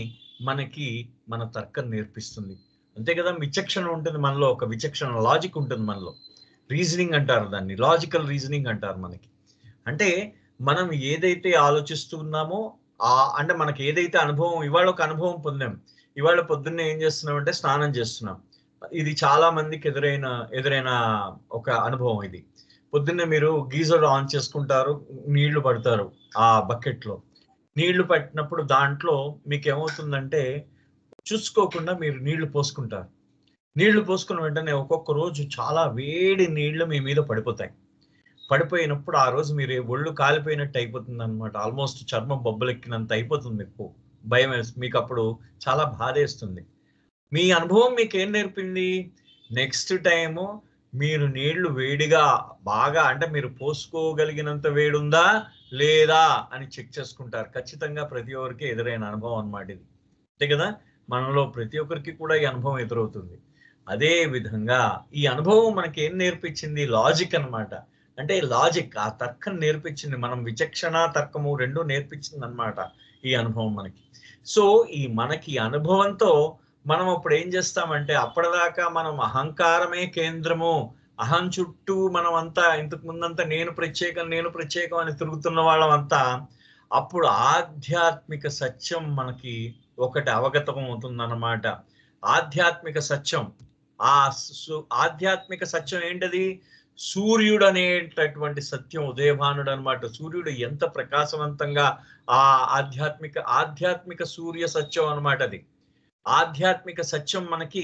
మనకి మన తర్కం నేర్పిస్తుంది. అంతే కదా, విచక్షణ ఉంటుంది మనలో, ఒక విచక్షణ లాజిక్ ఉంటుంది మనలో. రీజనింగ్ అంటారు దాన్ని, లాజికల్ రీజనింగ్ అంటారు మనకి. అంటే మనం ఏదైతే ఆలోచిస్తున్నామో అంటే మనకి ఏదైతే అనుభవం, ఇవాళ ఒక అనుభవం పొందాం, ఇవాళ పొద్దున్నే ఏం చేస్తున్నాం అంటే స్నానం చేస్తున్నాం. ఇది చాలా మందికి ఎదురైన ఒక అనుభవం ఇది. పొద్దున్నే మీరు గీజర్ ఆన్ చేసుకుంటారు, నీళ్లు పడతారు, ఆ బకెట్ లో నీళ్లు పట్టినప్పుడు దాంట్లో మీకు ఏమవుతుందంటే చూసుకోకుండా మీరు నీళ్లు పోసుకుంటారు. నీళ్లు పోసుకున్న వెంటనే ఒక్కొక్క రోజు చాలా వేడి నీళ్లు మీ మీద పడిపోతాయి. పడిపోయినప్పుడు ఆ రోజు మీరు ఒళ్ళు కాలిపోయినట్టు అయిపోతుంది అనమాట. ఆల్మోస్ట్ చర్మం బొబ్బలెక్కినంత అయిపోతుంది. మీకు భయం మీకు అప్పుడు చాలా బాధేస్తుంది. మీ అనుభవం మీకు ఏం నేర్పింది? నెక్స్ట్ టైము మీరు నీళ్లు వేడిగా బాగా, అంటే మీరు పోసుకోగలిగినంత వేడి ఉందా లేదా అని చెక్ చేసుకుంటారు. ఖచ్చితంగా ప్రతి ఒక్కరికి ఎదురైన అనుభవం అన్నమాట ఇది. అంతే కదా, మనలో ప్రతి ఒక్కరికి కూడా ఈ అనుభవం ఎదురవుతుంది. అదే విధంగా ఈ అనుభవం మనకి ఏం నేర్పించింది? లాజిక్ అన్నమాట. అంటే లాజిక్, ఆ తర్కం నేర్పించింది. మనం విచక్షణ తర్కము రెండు నేర్పించింది అన్నమాట ఈ అనుభవం మనకి. సో ఈ మనకి అనుభవంతో మనం అప్పుడు ఏం చేస్తామంటే, అప్పటిదాకా మనం అహంకారమే కేంద్రము, అహం చుట్టూ మనం అంతా ఇంతకు ముందంతా నేను ప్రత్యేకం అని తిరుగుతున్న వాళ్ళం అంతా, అప్పుడు ఆధ్యాత్మిక సత్యం మనకి ఒకటి అవగతం అవుతుందన్నమాట. ఆధ్యాత్మిక సత్యం, ఆధ్యాత్మిక సత్యం ఏంటది? సూర్యుడు అనేటటువంటి సత్యం, ఉదయభానుడు అనమాట. సూర్యుడు ఎంత ప్రకాశవంతంగా ఆ ఆధ్యాత్మిక సూర్య సత్యం అనమాట అది. ఆధ్యాత్మిక సత్యం మనకి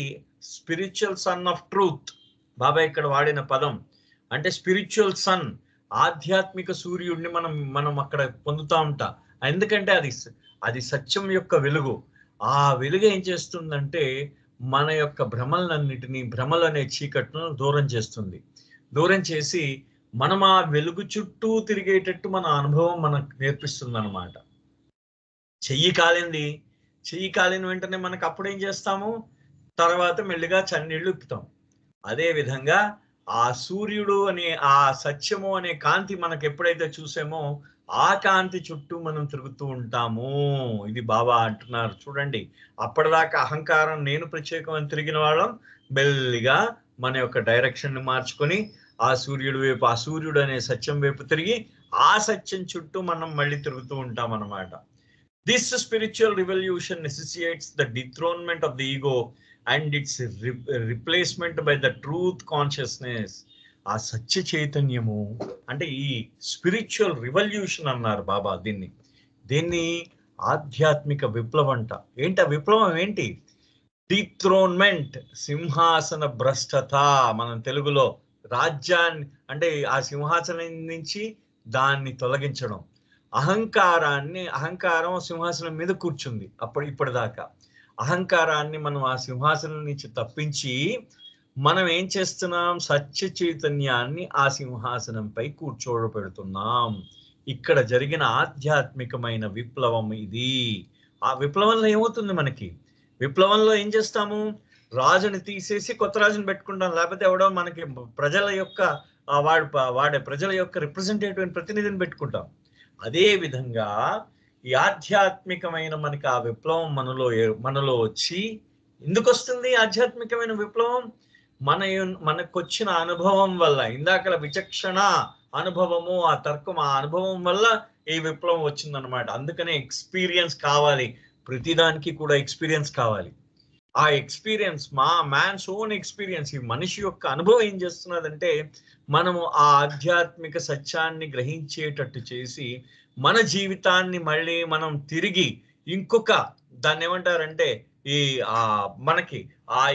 స్పిరిచువల్ సన్ ఆఫ్ ట్రూత్, బాబా ఇక్కడ వాడిన పదం. అంటే స్పిరిచువల్ సన్, ఆధ్యాత్మిక సూర్యుడిని మనం అక్కడ పొందుతా ఉంటాం. ఎందుకంటే అది సత్యం యొక్క వెలుగు. ఆ వెలుగు ఏం చేస్తుందంటే మన యొక్క భ్రమలు అనే చీకట్ను దూరం చేస్తుంది. దూరం చేసి మనం ఆ వెలుగు చుట్టూ తిరిగేటట్టు మన అనుభవం మనకు నేర్పిస్తుంది అనమాట. చెయ్యి కాలిన వెంటనే మనకు అప్పుడు ఏం చేస్తాము? తర్వాత మెల్లిగా చన్నీళ్ళు ఉప్పుతాం. అదే విధంగా ఆ సూర్యుడు అనే ఆ సత్యము అనే కాంతి మనకు ఎప్పుడైతే చూసామో ఆ కాంతి చుట్టూ మనం తిరుగుతూ ఉంటాము. ఇది బాబా అంటున్నారు చూడండి. అప్పటిదాకా అహంకారం, నేను ప్రత్యేకం అని తిరిగిన వాళ్ళం మెల్లిగా మన యొక్క డైరెక్షన్ ని మార్చుకొని ఆ సూర్యుడు వైపు, ఆ సూర్యుడు అనే సత్యం వైపు తిరిగి ఆ సత్యం చుట్టూ మనం మళ్ళీ తిరుగుతూ ఉంటాం అన్నమాట. This spiritual revolution necessitates the dethronement of the ego and its replacement by the truth consciousness. ఆ సత్య చైతన్యము అంటే ఈ స్పిరిచువల్ రివల్యూషన్ అన్నారు బాబా దీన్ని ఆధ్యాత్మిక విప్లవం అంట. ఏంటి ఆ విప్లవం ఏంటి? డిథ్రోన్మెంట్, సింహాసన భ్రష్టత. మనం తెలుగులో రాజ్యాన్ని అంటే ఆ సింహాసనం నుంచి దాన్ని తొలగించడం. అహంకారం సింహాసనం మీద కూర్చుంది ఇప్పటిదాకా. అహంకారాన్ని మనం ఆ సింహాసనం నుంచి తప్పించి మనం ఏం చేస్తున్నాం? సత్య చైతన్యాన్ని ఆ సింహాసనంపై కూర్చోబెడుతున్నాం. ఇక్కడ జరిగిన ఆధ్యాత్మికమైన విప్లవం ఇది. ఆ విప్లవంలో ఏమవుతుంది మనకి? విప్లవంలో ఏం చేస్తాము? రాజుని తీసేసి కొత్త రాజుని పెట్టుకుంటాం. లేకపోతే ఎవడో మనకి ప్రజల యొక్క వాడే ప్రజల యొక్క రిప్రజెంటేటివ్ ప్రతినిధిని పెట్టుకుంటాం. అదే విధంగా ఈ ఆధ్యాత్మికమైన మనకి ఆ విప్లవం మనలో వచ్చి, ఎందుకు వస్తుంది ఆధ్యాత్మికమైన విప్లవం? మనకొచ్చిన అనుభవం వల్ల, ఇందాకల విచక్షణ అనుభవము, ఆ తర్కం, ఆ అనుభవం వల్ల ఈ విప్లవం వచ్చిందనమాట. అందుకనే ఎక్స్పీరియన్స్ కావాలి, ప్రతిదానికి కూడా ఎక్స్పీరియన్స్ కావాలి. ఆ ఎక్స్పీరియన్స్ మ్యాన్స్ ఓన్ ఎక్స్పీరియన్స్, ఈ మనిషి యొక్క అనుభవం ఏం చేస్తున్నదంటే మనము ఆ ఆధ్యాత్మిక సత్యాన్ని గ్రహించేటట్టు చేసి మన జీవితాన్ని మళ్ళీ మనం తిరిగి ఇంకొక దాన్ని ఏమంటారంటే మనకి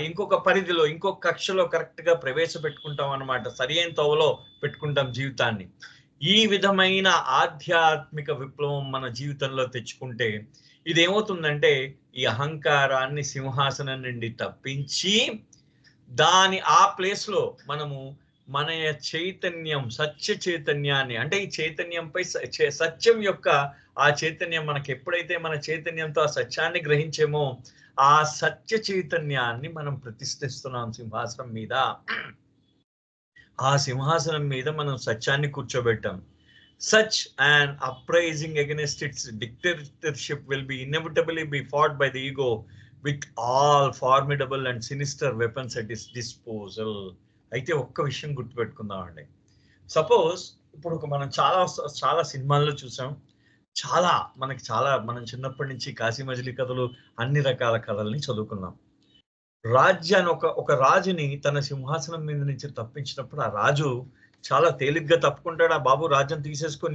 ఇంకొక పరిధిలో, ఇంకొక కక్షలో కరెక్ట్ గా ప్రవేశపెట్టుకుంటాం అన్నమాట. సరైన తోవలో పెట్టుకుంటాం జీవితాన్ని. ఈ విధమైన ఆధ్యాత్మిక విప్లవం మన జీవితంలో తెచ్చుకుంటే ఇదేమవుతుందంటే ఈ అహంకారాన్ని సింహాసనం నుండి తప్పించి ఆ ప్లేస్ లో మనము మన చైతన్యం, సత్య చైతన్యాన్ని, అంటే ఈ చైతన్యంపై సత్యం యొక్క ఆ చైతన్యం మనకి ఎప్పుడైతే మన చైతన్యంతో ఆ సత్యాన్ని గ్రహించేమో ఆ సత్య చైతన్యాన్ని మనం ప్రతిష్ఠిస్తున్నాం సింహాసనం మీద. ఆ సింహాసనం మీద మనం సత్యాన్ని కూర్చోబెట్టాం. Such an uprising against its dictatorship will be inevitably be fought by the ego with all formidable and sinister weapons at its disposal. అయితే ఒక్క విషయం గుర్తుపెట్టుకుందామండి. సపోజ్ ఇప్పుడు మనం చాలా సినిమాల్లో చూసాం, మనం చిన్నప్పటి నుంచి కాశీ మజిలీ కథలు, అన్ని రకాల కథల్ని చదువుకున్నాం. రాజ్యాన్ని ఒక రాజుని తన సింహాసనం మీద నుంచి తప్పించినప్పుడు ఆ రాజు చాలా తేలిగ్గా తప్పుకుంటాడా, బాబు రాజ్యం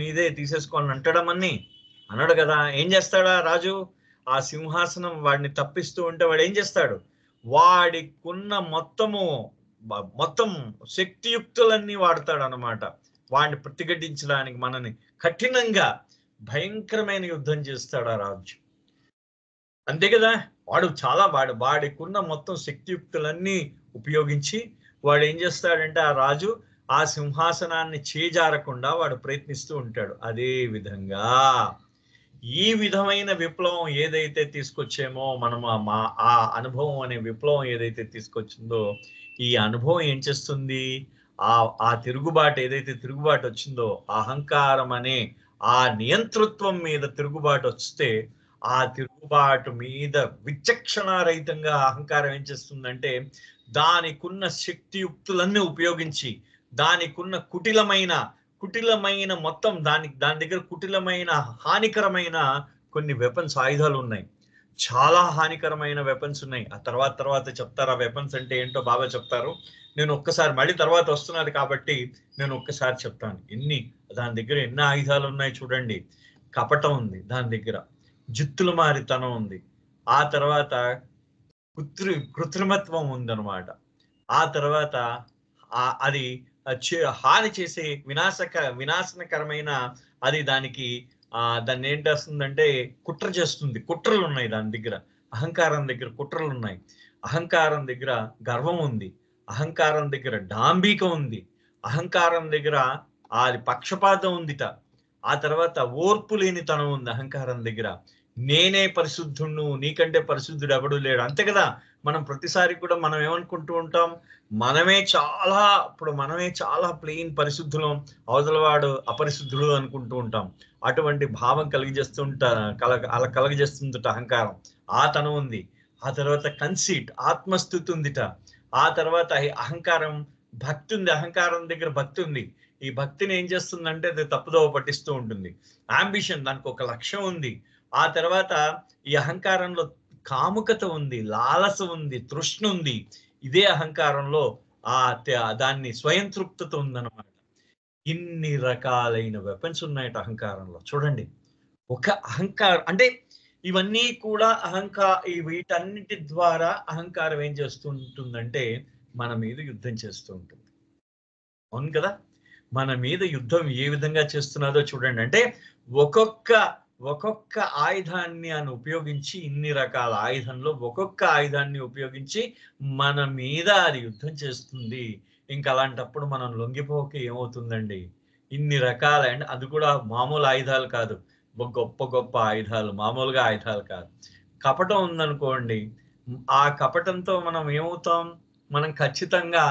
నీదే తీసేసుకో అని అంటాడమని అన్నాడు కదా. ఏం చేస్తాడా రాజు? ఆ సింహాసనం వాడిని తప్పిస్తూ ఉంటే వాడు ఏం చేస్తాడు? వాడికున్న మొత్తం శక్తియుక్తులన్నీ వాడతాడు అన్నమాట. వాడిని ప్రతిఘటించడానికి మనని కఠినంగా భయంకరమైన యుద్ధం చేస్తాడు ఆ రాజు. అంతే కదా. వాడికున్న మొత్తం శక్తియుక్తులన్నీ ఉపయోగించి వాడు ఏం చేస్తాడంటే ఆ రాజు ఆ సింహాసనాన్ని చేజారకుండా వాడు ప్రయత్నిస్తూ ఉంటాడు. అదే విధంగా ఈ విధమైన విప్లవం ఏదైతే తీసుకొచ్చేమో మనం ఆ అనుభవం అనే విప్లవం ఏదైతే తీసుకొచ్చిందో, ఈ అనుభవం ఏం చేస్తుంది? ఆ తిరుగుబాటు వచ్చిందో, అహంకారం అనే ఆ నియంతృత్వం మీద తిరుగుబాటు వస్తే, ఆ తిరుగుబాటు మీద విచక్షణారహితంగా అహంకారం ఏం చేస్తుందంటే దానికున్న శక్తియుక్తులన్నీ ఉపయోగించి, దానికున్న కుటిలమైన మొత్తం దాని దగ్గర కుటిలమైన హానికరమైన కొన్ని వెపన్స్, ఆయుధాలు ఉన్నాయి. చాలా హానికరమైన వెపన్స్ ఉన్నాయి. ఆ తర్వాత చెప్తారు ఆ వెపన్స్ అంటే ఏంటో బాగా చెప్తారు. నేను ఒక్కసారి మళ్ళీ తర్వాత వస్తున్నది కాబట్టి నేను ఒక్కసారి చెప్తాను. దాని దగ్గర ఎన్ని ఆయుధాలు ఉన్నాయి చూడండి. కపటం ఉంది దాని దగ్గర, జిత్తుల మారితనం ఉంది, ఆ తర్వాత కృత్రిమత్వం ఉందన్నమాట, ఆ తర్వాత అది హాని చేసే వినాశనకరమైన అది దాన్ని ఏం చేస్తుందంటే కుట్ర చేస్తుంది. కుట్రలు ఉన్నాయి దాని దగ్గర. అహంకారం దగ్గర కుట్రలు ఉన్నాయి. అహంకారం దగ్గర గర్వం ఉంది. అహంకారం దగ్గర డాంబికం ఉంది. అహంకారం దగ్గర అది పక్షపాతం ఉందిట. ఆ తర్వాత ఓర్పు లేనితనం ఉంది అహంకారం దగ్గర. నేనే పరిశుద్ధుడు, నీకంటే పరిశుద్ధుడు ఎవడు లేడు. అంతే కదా. మనం ప్రతిసారి కూడా మనం ఏమనుకుంటూ ఉంటాం, మనమే చాలా ప్లెయిన్ పరిశుద్ధులం, అవతలవాడు అపరిశుద్ధుడు అనుకుంటూ ఉంటాం. అటువంటి భావం కలగజేస్తుందిట అహంకారం. ఆ తనం ఉంది. ఆ తర్వాత కన్సీట్, ఆత్మస్థుతి ఉందిట. ఆ తర్వాత అహంకారం భక్తి ఉంది. అహంకారం దగ్గర భక్తి ఉంది. ఈ భక్తిని ఏం చేస్తుందంటే అది తప్పుదోవ పట్టిస్తూ ఉంటుంది. అంబిషన్, దానికి ఒక లక్ష్యం ఉంది. ఆ తర్వాత ఈ అహంకారంలో కాముకత ఉంది, లాలస ఉంది, తృష్ణ ఉంది. ఇదే అహంకారంలో దాన్ని స్వయం తృప్తత ఉందన్నమాట. ఇన్ని రకాలైన వెపన్స్ ఉన్నాయట అహంకారంలో. చూడండి, ఒక అహంకారం అంటే ఇవన్నీ కూడా వీటన్నిటి ద్వారా అహంకారం ఏం చేస్తుంటుందంటే మన మీద యుద్ధం చేస్తూ ఉంటుంది. అవును కదా. మన మీద యుద్ధం ఏ విధంగా చేస్తున్నదో చూడండి. అంటే ఒక్కొక్క ఆయుధాన్ని ఉపయోగించి, ఇన్ని రకాల ఆయుధంలో ఒక్కొక్క ఆయుధాన్ని ఉపయోగించి మన మీద అది యుద్ధం చేస్తుంది. ఇంకా అలాంటప్పుడు మనం లొంగిపోక ఏమవుతుందండి? ఇన్ని రకాల, అది కూడా మామూలు ఆయుధాలు కాదు, గొప్ప ఆయుధాలు, మామూలుగా ఆయుధాలు కాదు. కపటం ఉందనుకోండి, ఆ కపటంతో మనం ఏమవుతాం? మనం ఖచ్చితంగా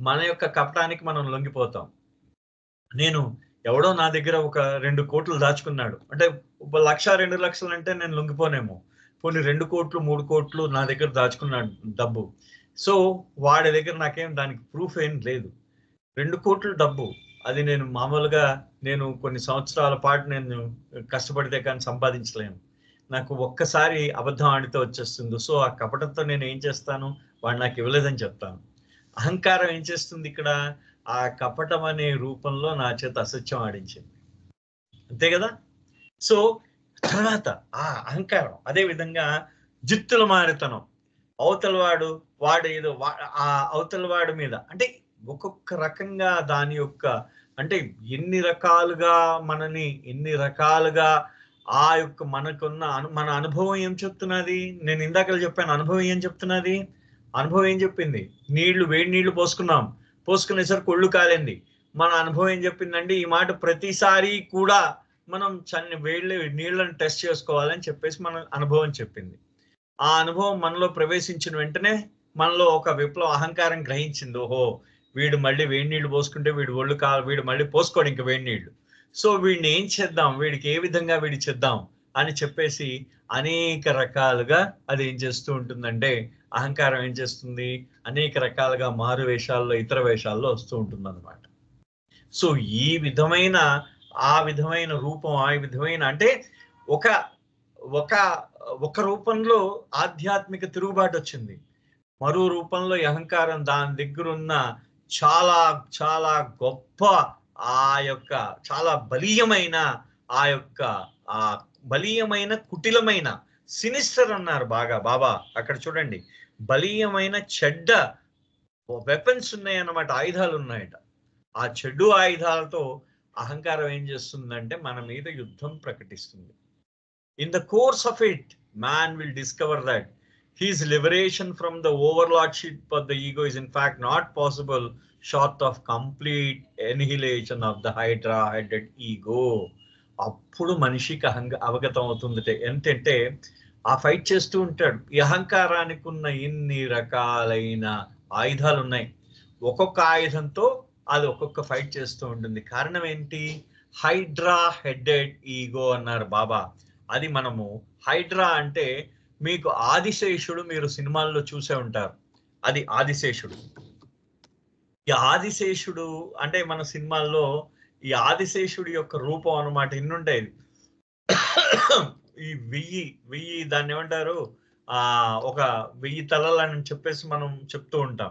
మన యొక్క కపటానికి మనం లొంగిపోతాం. ఎవడో నా దగ్గర ఒక 2 కోట్లు దాచుకున్నాడు అంటే 1 లక్ష 2 లక్షలు అంటే నేను లొంగిపోనేమో. కొన్ని 2 కోట్లు 3 కోట్లు నా దగ్గర దాచుకున్నాడు డబ్బు. సో వాడి దగ్గర నాకేం దానికి ప్రూఫ్ ఏం లేదు. 2 కోట్లు డబ్బు, అది నేను మామూలుగా కొన్ని సంవత్సరాల పాటు నేను కష్టపడితే కానీ సంపాదించలేను. నాకు ఒక్కసారి అబద్ధం ఆడితే వచ్చేస్తుంది. సో ఆ కపటంతో నేను ఏం చేస్తాను? వాడు నాకు ఇవ్వలేదని చెప్తాను. అహంకారం ఏం చేస్తుంది ఇక్కడ? ఆ కపటం అనే రూపంలో నా చేత అసత్యం ఆడించింది. అంతే కదా. సో తర్వాత ఆ అహంకారం అదే విధంగా జిత్తుల మారితనం, అవతలవాడు మీద అంటే ఒక్కొక్క రకంగా దాని యొక్క అంటే ఎన్ని రకాలుగా ఆ యొక్క మన అనుభవం ఏం చెప్తున్నది? నేను ఇందాక చెప్పాను అనుభవం ఏం చెప్తున్నది. అనుభవం ఏం చెప్పింది? వేడి నీళ్లు పోసుకునేసరికి ఒళ్ళు కాలింది. మన అనుభవం ఏం చెప్పిందండి? ఈ మాట ప్రతిసారి కూడా మనం నీళ్ళని టెస్ట్ చేసుకోవాలని చెప్పేసి మన అనుభవం చెప్పింది. ఆ అనుభవం మనలో ప్రవేశించిన వెంటనే మనలో ఒక విప్లవ అహంకారం గ్రహించింది. ఓహో, వీడు మళ్ళీ వేడి నీళ్లు పోసుకుంటే వీడు మళ్ళీ పోసుకోడు ఇంకా వేడి నీళ్లు. సో వీడిని ఏం చేద్దాం, వీడికి ఏ విధంగా వీడి చేద్దాం అని చెప్పేసి అనేక రకాలుగా అది ఏం చేస్తూ ఉంటుందంటే, అహంకారం ఏం చేస్తుంది, అనేక రకాలుగా మారు వేషాల్లో, ఇతర వేషాల్లో వస్తూ ఉంటుంది అనమాట. సో ఈ విధమైన ఆ విధమైన రూపం, ఆ విధమైన అంటే ఒక ఒక ఒక రూపంలో ఆధ్యాత్మిక తిరుగుబాటు వచ్చింది, మరో రూపంలో ఈ అహంకారం దాని దగ్గర ఉన్న చాలా చాలా గొప్ప ఆ యొక్క చాలా బలీయమైన ఆ యొక్క ఆ బలీయమైన కుటిలమైన సినిస్టర్ అన్నారు బాగా బాబా అక్కడ చూడండి, బలీయమైన చెడ్డ వెపన్స్ ఉన్నాయన్నమాట, ఆయుధాలు ఉన్నాయట. ఆ చెడు ఆయుధాలతో అహంకారం ఏం చేస్తుందంటే మన మీద యుద్ధం ప్రకటిస్తుంది. In the course of it man will discover that his liberation from the overlordship of the ego is in fact not possible short of complete annihilation of the hydra-headed ego. అప్పుడు మనిషికి అవగతం అవుతుంది ఏంటంటే, ఆ ఫైట్ చేస్తూ ఉంటాడు. ఈ అహంకారానికి ఉన్న ఇన్ని రకాలైన ఆయుధాలు ఉన్నాయి, ఒక్కొక్క ఆయుధంతో అది ఒక్కొక్క ఫైట్ చేస్తూ ఉంటుంది. కారణం ఏంటి, హైడ్రా హెడెడ్ ఈగో అన్నారు బాబా. అది మనము హైడ్రా అంటే మీకు ఆదిశేషుడు మీరు సినిమాల్లో చూసే ఉంటారు, అది ఆదిశేషుడు. ఈ ఆదిశేషుడు అంటే మన సినిమాల్లో ఈ ఆదిశేషుడి యొక్క రూపం అన్నమాట ఇన్నుండేది. ఈ వెయ్యి దాన్ని ఏమంటారు, ఒక 1000 తలలు అని చెప్పేసి మనం చెప్తూ ఉంటాం.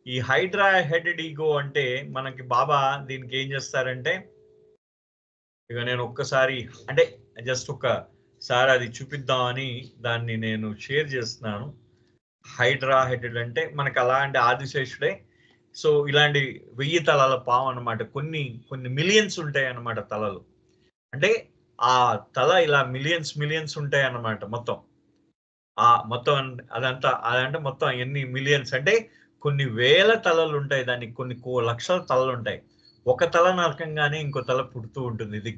ఈ హైడ్రా హెడెడ్ ఈగో అంటే మనకి బాబా దీనికి ఏం చేస్తారంటే, ఇక నేను ఒక్కసారి అంటే జస్ట్ ఒకసారి అది చూపిద్దామని దాన్ని నేను షేర్ చేస్తున్నాను. హైడ్రా హెడెడ్ అంటే మనకు అలాంటి ఆదిశేషుడే. సో ఇలాంటి 1000 తలల పాము అనమాట, కొన్ని మిలియన్స్ ఉంటాయి అన్నమాట తలలు. అంటే ఆ తల ఇలా మిలియన్స్ ఉంటాయి అన్నమాట. మొత్తం అదంటే మొత్తం ఎన్ని మిలియన్స్ అంటే కొన్ని వేల తలలు ఉంటాయి, దానికి కొన్ని లక్షల తలలు ఉంటాయి. ఒక తల నరకంగానే ఇంకో తల పుడుతూ ఉంటుంది. ఇది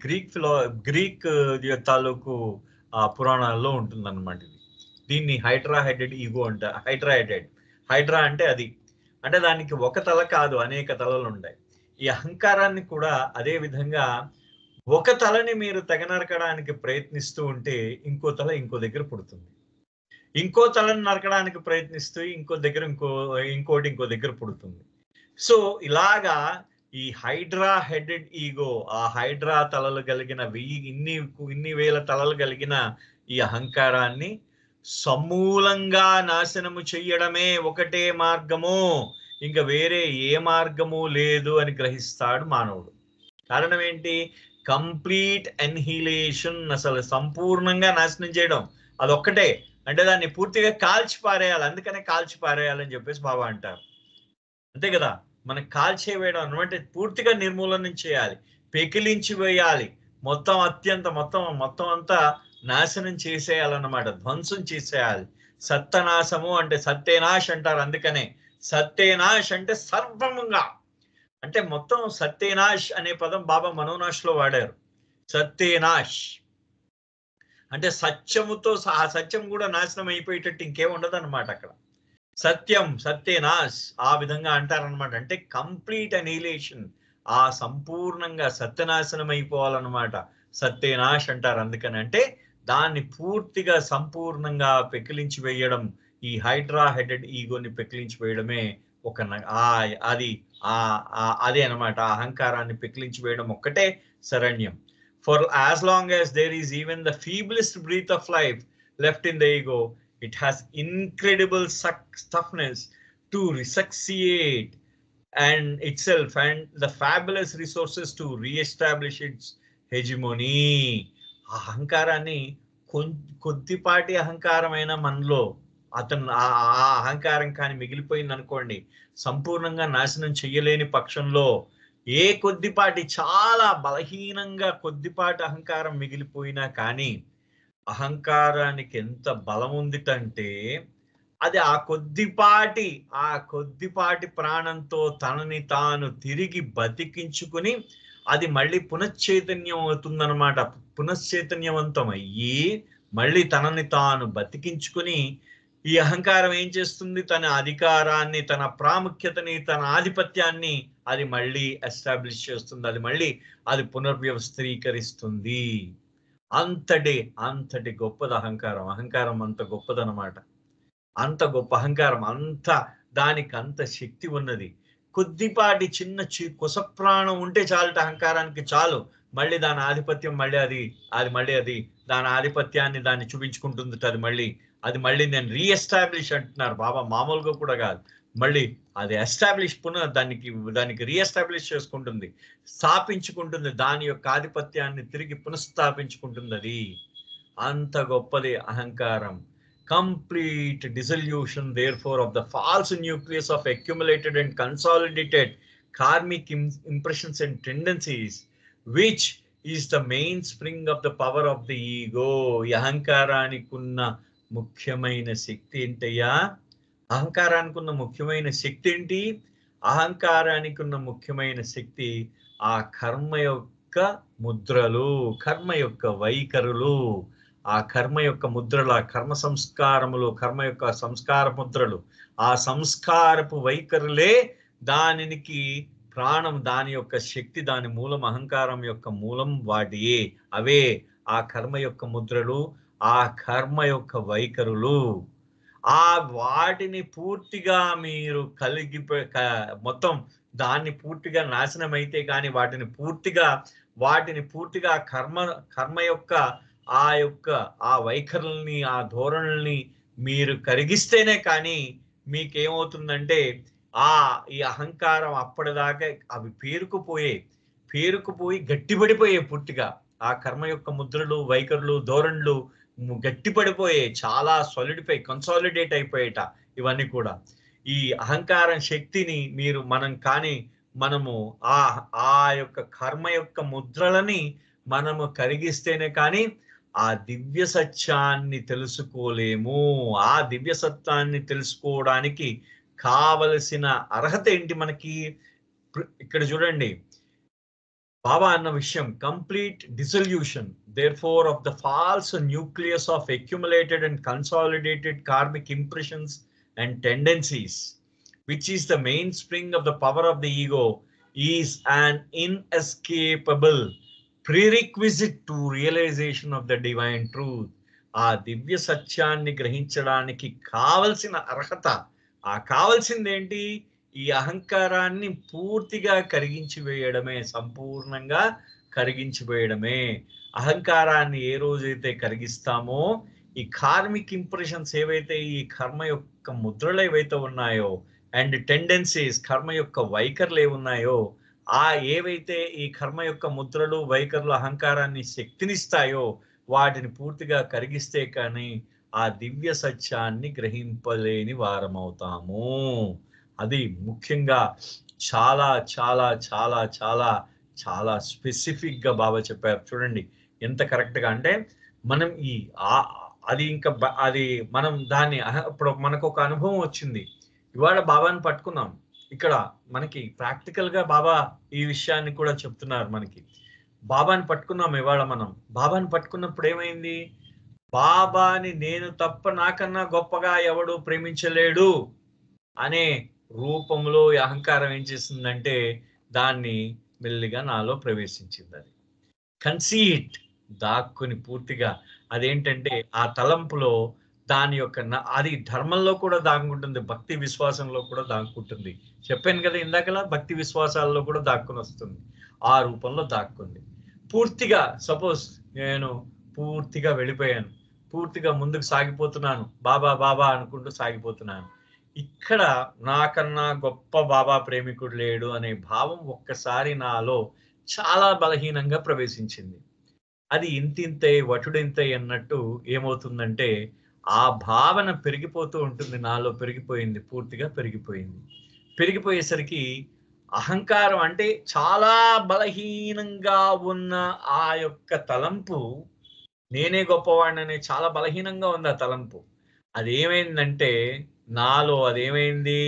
గ్రీక్ తాలూకు పురాణాల్లో ఉంటుంది అన్నమాట. దీన్ని హైడ్రా హెడెడ్ ఈగో అంటారు. హైడ్రా అంటే అది, అంటే దానికి ఒక తల కాదు, అనేక తలలు ఉంటాయి. ఈ అహంకారాన్ని కూడా అదే విధంగా ఒక తలని మీరు తెగనరకడానికి ప్రయత్నిస్తూ ఉంటే ఇంకో తల ఇంకో దగ్గర పుడుతుంది, ఇంకో తలని నరకడానికి ప్రయత్నిస్తూ ఇంకో దగ్గర పుడుతుంది. సో ఇలాగా ఈ హైడ్రా హెడెడ్ ఈగో, ఆ హైడ్రా తలలు కలిగిన ఇన్ని వేల తలలు కలిగిన ఈ అహంకారాన్ని సమూలంగా నాశనము చెయ్యడమే ఒకటే మార్గము, ఇంకా వేరే ఏ మార్గము లేదు అని గ్రహిస్తాడు మానవుడు. కారణం ఏంటి, కంప్లీట్ ఎన్హిలేషన్, అసలు సంపూర్ణంగా నాశనం చేయడం అదొక్కటే. అంటే దాన్ని పూర్తిగా కాల్చి పారేయాలి, అందుకనే కాల్చి పారేయాలని చెప్పేసి బాబా అంటారు. అంతే కదా, మనకు కాల్చేవేయడం అనమాట, పూర్తిగా నిర్మూలనం చేయాలి, పెకిలించి వేయాలి, మొత్తం అంతా నాశనం చేసేయాలన్నమాట, ధ్వంసం చేసేయాలి. సత్యనాశము అంటే సత్యనాశ్ అంటారు, అందుకనే సత్యనాశ్ అంటే సర్వముగా, అంటే మొత్తం సత్యనాశ్ అనే పదం బాబా మనోనాశ్ లో వాడారు. సత్యనాశ్ అంటే సత్యముతో సహా, సత్యం కూడా నాశనం అయిపోయేటట్టు ఇంకేం ఉండదు అనమాట అక్కడ. సత్యనాశ్ ఆ విధంగా అంటారనమాట. అంటే కంప్లీట్ అనీలేషన్, ఆ సంపూర్ణంగా సత్యనాశనం అయిపోవాలన్నమాట, సత్యనాశ్ అంటారు. అందుకని అంటే దాన్ని పూర్తిగా సంపూర్ణంగా పెకిలించి వేయడం, ఈ హైడ్రా హెడెడ్ ఈగోని పెకిలించి వేయడమే అదే అనమాట. అహంకారాన్ని పెకిలించి వేయడం ఒక్కటే శరణ్యం. For as long as there is even the feeblest breath of life left in the ego, it has incredible toughness to resuscitate and itself and the fabulous resources to re-establish its hegemony. అహంకారాన్ని కొద్దిపాటి అహంకారమైన మనలో ఆ అహంకారం కానీ మిగిలిపోయింది అనుకోండి, సంపూర్ణంగా నాశనం చెయ్యలేని పక్షంలో ఏ కొద్దిపాటి, చాలా బలహీనంగా కొద్దిపాటి అహంకారం మిగిలిపోయినా కానీ, అహంకారానికి ఎంత బలం ఉందిటంటే అది ఆ కొద్దిపాటి ప్రాణంతో తనని తాను తిరిగి బతికించుకుని అది మళ్ళీ పునశ్చైతన్యం అవుతుందన్నమాట. పునశ్చైతన్యవంతం అయ్యి మళ్ళీ తనని తాను బతికించుకుని ఈ అహంకారం ఏం చేస్తుంది? తన అధికారాన్ని, తన ప్రాముఖ్యతని, తన ఆధిపత్యాన్ని అది మళ్ళీ ఎస్టాబ్లిష్ చేస్తుంది. అది మళ్ళీ అది పునర్వ్యవస్థీకరిస్తుంది. అంతటి గొప్పది అహంకారం. అహంకారం అంత గొప్పదన్నమాట. అంత గొప్ప అహంకారం, దానికి అంత శక్తి ఉన్నది. కొద్దిపాటి చిన్న కుసప్రాణం ఉంటే చాలట అహంకారానికి, చాలు మళ్ళీ దాని ఆధిపత్యం అది దాని ఆధిపత్యాన్ని దాన్ని చూపించుకుంటుంది. అది మళ్ళీ నేను రీఎస్టాబ్లిష్ అంటున్నారు బాబా, మామూలుగా కూడా కాదు, మళ్ళీ అది ఎస్టాబ్లిష్ దానికి రీఎస్టాబ్లిష్ చేసుకుంటుంది, స్థాపించుకుంటుంది, దాని యొక్క ఆధిపత్యాన్ని తిరిగి పునఃస్థాపించుకుంటుంది. అది అంత గొప్పది అహంకారం. Complete dissolution therefore of the false nucleus of accumulated and consolidated karmic impressions and tendencies, which is the mainspring of the power of the ego. అహంకారానికి ఉన్న ముఖ్యమైన శక్తి ఏంటయ్యా? అహంకారానికి ఉన్న ముఖ్యమైన శక్తి ఏంటి? అహంకారానికి ఉన్న ముఖ్యమైన శక్తి ఆ కర్మ యొక్క ముద్రలు, కర్మ యొక్క వైఖరులు, ఆ కర్మ యొక్క ముద్రలు, ఆ కర్మ సంస్కారములు, కర్మ యొక్క సంస్కార ముద్రలు, ఆ సంస్కారపు వైఖరులే దానికి ప్రాణం, దాని యొక్క శక్తి, దాని మూలం, అహంకారం యొక్క మూలం వాటియే. అవే ఆ కర్మ యొక్క ముద్రలు, ఆ కర్మ యొక్క వైఖరులు. వాటిని పూర్తిగా మీరు మొత్తం దాన్ని పూర్తిగా నాశనం అయితే కానీ వాటిని పూర్తిగా కర్మ యొక్క ఆ వైఖరుల్ని, ఆ ధోరణుల్ని మీరు కరిగిస్తేనే కానీ మీకేమవుతుందంటే ఈ అహంకారం అప్పటిదాకా అవి పేరుకుపోయి గట్టిపడిపోయే, పూర్తిగా ఆ కర్మ యొక్క ముద్రలు, వైఖరులు, ధోరణులు గట్టిపడిపోయే, చాలా సాలిడిఫై, కన్సాలిడేట్ అయిపోయేట. ఇవన్నీ కూడా ఈ అహంకారం శక్తిని మనము ఆ యొక్క కర్మ యొక్క ముద్రలని మనము కరిగిస్తేనే కానీ ఆ దివ్య సత్యాన్ని తెలుసుకోలేము. ఆ దివ్య సత్యాన్ని తెలుసుకోవడానికి కావలసిన అర్హత ఏంటి మనకి? ఇక్కడ చూడండి, బాబా అన్న విషయం, complete dissolution therefore of the false nucleus of accumulated and consolidated karmic impressions and tendencies, which is the mainspring of the power of the ego, is an inescapable prerequisite to realization of the divine truth. ఆ దివ్య సత్యాన్ని గ్రహించడానికి కావలసిన అర్హత, కావలసింది ఏంటి? ఈ అహంకారాన్ని పూర్తిగా కరిగించి వేయడమే, సంపూర్ణంగా కరిగించి వేయడమే. అహంకారాన్ని ఏ రోజైతే కరిగిస్తామో, ఈ కార్మిక్ ఇంప్రెషన్స్ ఏవైతే, ఈ కర్మ యొక్క ముద్రలు ఏవైతే ఉన్నాయో, అండ్ టెండెన్సీస్, కర్మ యొక్క వైఖరులు ఏమున్నాయో, ఏవైతే ఈ కర్మ యొక్క ముద్రలు, వైఖరులు అహంకారాన్ని శక్తినిస్తాయో, వాటిని పూర్తిగా కరిగిస్తే కానీ ఆ దివ్య సత్యాన్ని గ్రహింపలేని వారమవుతాము. అది ముఖ్యంగా చాలా చాలా చాలా చాలా చాలా స్పెసిఫిక్ గా బాబా చెప్పారు. చూడండి ఎంత కరెక్ట్ గా, అంటే మనం మనం దాన్ని ఇప్పుడు మనకు ఒక అనుభవం వచ్చింది. ఇవాళ బాబాని పట్టుకున్నాం. ఇక్కడ మనకి ప్రాక్టికల్ గా బాబా ఈ విషయాన్ని కూడా చెప్తున్నారు. మనకి బాబాని పట్టుకున్నాం. ఇవాళ మనం బాబాని పట్టుకున్నప్పుడు ఏమైంది? బాబాని నేను తప్ప నాకన్నా గొప్పగా ఎవడు ప్రేమించలేడు అనే రూపంలో ఈ అహంకారం ఏం చేసిందంటే దాన్ని మెల్లిగా నాలో ప్రవేశించింది. అది కన్సీట్ దాక్కుని పూర్తిగా అదేంటంటే ఆ తలంపులో దాని యొక్క అది ధర్మంలో కూడా దాక్కుంటుంది, భక్తి విశ్వాసంలో కూడా దాక్కుంటుంది. చెప్పాను కదా ఇందాకలా, భక్తి విశ్వాసాల్లో కూడా దాక్కుని వస్తుంది. ఆ రూపంలో దాక్కుంది. పూర్తిగా సపోజ్ నేను పూర్తిగా వెళ్ళిపోయాను, పూర్తిగా ముందుకు సాగిపోతున్నాను, బాబా బాబా అనుకుంటూ సాగిపోతున్నాను. ఇక్కడ నాకన్నా గొప్ప బాబా ప్రేమికుడు లేడు అనే భావం ఒక్కసారి నాలో చాలా బలహీనంగా ప్రవేశించింది. అది ఇంతింతే వటుడింతే అన్నట్టు ఏమవుతుందంటే ఆ భావన పెరిగిపోతూ ఉంటుంది. నాలో పెరిగిపోయింది, పూర్తిగా పెరిగిపోయింది. పెరిగిపోయేసరికి అహంకారం అంటే చాలా బలహీనంగా ఉన్న ఆ యొక్క తలంపు, నేనే గొప్పవాడిననే చాలా బలహీనంగా ఉంది ఆ తలంపు. అదేమైందంటే అదేమైంది,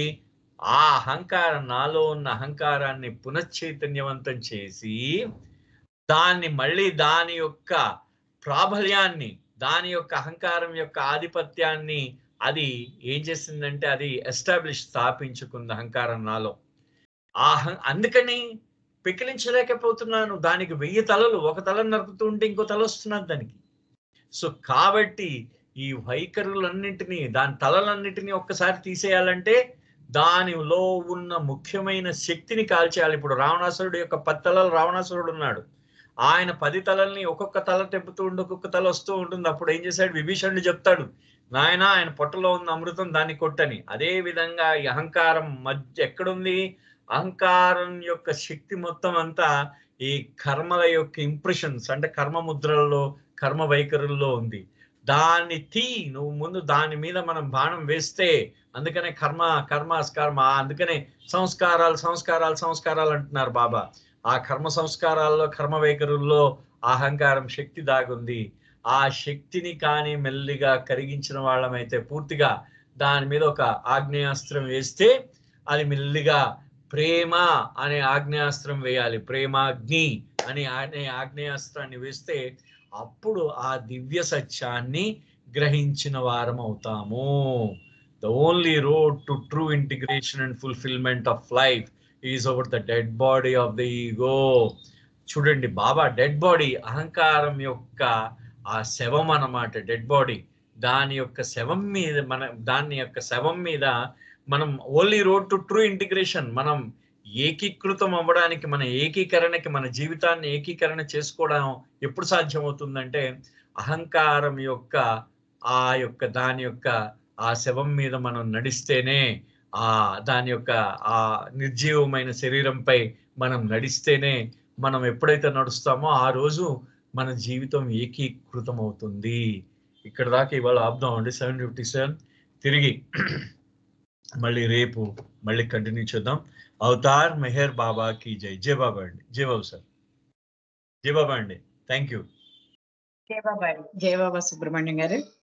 ఆ అహంకారం, నాలో ఉన్న అహంకారాన్ని పునశ్చైతన్యవంతం చేసి దాన్ని మళ్ళీ దాని యొక్క ప్రాబల్యాన్ని, దాని యొక్క అహంకారం యొక్క ఆధిపత్యాన్ని అది ఏం చేసిందంటే అది స్థాపించుకుంది అహంకారం నాలో. అందుకని పెకిలించలేకపోతున్నాను. దానికి 1000 తలలు, ఒక తలను నరుకుతూ ఉంటే ఇంకో తల వస్తున్నది దానికి. సో కాబట్టి ఈ వైఖరులన్నింటినీ, దాని తలలన్నిటినీ ఒక్కసారి తీసేయాలంటే దానిలో ఉన్న ముఖ్యమైన శక్తిని కాల్చేయాలి. ఇప్పుడు రావణాసురుడు యొక్క 10 తలలు రావణాసురుడు ఉన్నాడు. ఆయన 10 తలల్ని ఒక్కొక్క తల తెప్పుతూ ఉండి ఒక్కొక్క తల వస్తూ ఉంటుంది. అప్పుడు ఏం చేశాడు? విభీషణుడు చెప్తాడు, నాయన ఆయన పొట్టలో ఉన్న అమృతం దాన్ని కొట్టని. అదే విధంగా ఈ అహంకారం మధ్య ఎక్కడుంది? అహంకారం యొక్క శక్తి మొత్తం అంతా ఈ కర్మల యొక్క ఇంప్రెషన్స్, అంటే కర్మ ముద్రల్లో, కర్మ వైఖరుల్లో ఉంది. దాన్ని నువ్వు ముందు దాని మీద మనం బాణం వేస్తే, అందుకనే కర్మ, అందుకనే సంస్కారాలు అంటున్నారు బాబా. ఆ కర్మ సంస్కారాల్లో, కర్మ వైఖరుల్లో అహంకారం శక్తి దాగుంది. ఆ శక్తిని కానీ మెల్లిగా కరిగించిన వాళ్ళమైతే, పూర్తిగా దాని మీద ఒక ఆగ్నేయాస్త్రం వేస్తే అది మెల్లిగా ప్రేమ అనే ఆగ్నేయాస్త్రం వేయాలి. ప్రేమాగ్ని అనే ఆగ్నేయాస్త్రాన్ని వేస్తే అప్పుడు ఆ దివ్య సత్యాన్ని గ్రహించిన వారం అవుతాము. The only road to true integration and fulfilment of life is over the dead body of the ego. చూడండి బాబా, డెడ్ బాడీ అహంకారం యొక్క ఆ శవం అన్నమాట. డెడ్ బాడీ దాని యొక్క శవం మీద మనం only road to true integration, మనం ఏకీకృతం అవ్వడానికి, మన ఏకీకరణకి, మన జీవితాన్ని ఏకీకరణ చేసుకోవడం ఎప్పుడు సాధ్యమవుతుందంటే అహంకారం యొక్క దాని యొక్క ఆ శవం మీద మనం నడిస్తేనే, దాని యొక్క ఆ నిర్జీవమైన శరీరంపై మనం నడిస్తేనే, మనం ఎప్పుడైతే నడుస్తామో ఆ రోజు మన జీవితం ఏకీకృతం అవుతుంది. ఇక్కడ దాకా ఇవాళ ఆపుదామండి. 7:57 తిరిగి మళ్ళీ రేపు మళ్ళీ కంటిన్యూ చేద్దాం. అవతార్ మెహర్ బాబాకి జై. జై బాబా అండి. జై బాబు సార్. జై బాబా అండి. Thank you. జై బాబా సుబ్రహ్మణ్యం గారు.